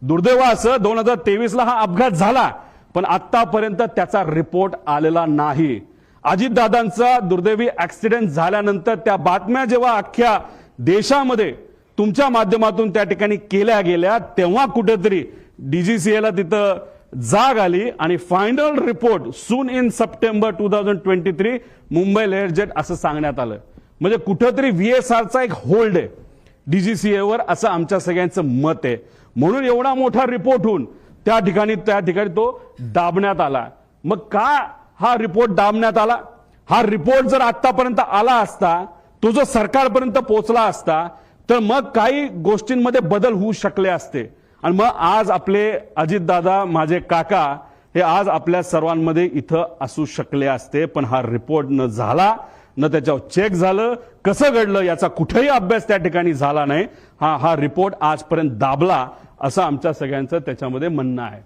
दुर्दैव असं 2023ला हा अपघात झाला, पण आतापर्यंत त्याचा रिपोर्ट आलेला नाही. अजितदादांचा दुर्दैवी ऍक्सिडेंट झाल्यानंतर त्या बातम्या जेव्हा अख्ख्या देशामध्ये तुमच्या माध्यमातून त्या ठिकाणी केल्या गेल्या, तेव्हा कुठेतरी डीजीसीएला तिथं जाग आली आणि final report soon in September 2023 Mumbai Learjet असं सांगण्यात आलं. म्हणजे कुठेतरी व्हीएसआरचा एक होल्ड आहे डीजीसीएवर, असं आमच्या सगळ्यांचं मत आहे. म्हणून एवढा मोठा रिपोर्ट होऊन त्या ठिकाणी तो दाबण्यात आला. मग का हा रिपोर्ट दाबण्यात आला? हा रिपोर्ट जर आतापर्यंत आला असता, तो जर सरकारपर्यंत पोहोचला असता, तर मग काही गोष्टींमध्ये बदल होऊ शकले असते. आणि मग आज आपले अजितदादा, माझे काका, हे आज आपल्या सर्वांमध्ये इथं असू शकले असते. पण हा रिपोर्ट न झाला, न त्याच्यावर चेक झालं, कसं घडलं याचा कुठेही अभ्यास त्या ठिकाणी झाला नाही. हा रिपोर्ट आजपर्यंत दाबला, असं आमच्या सगळ्यांचं त्याच्यामध्ये म्हणणं आहे.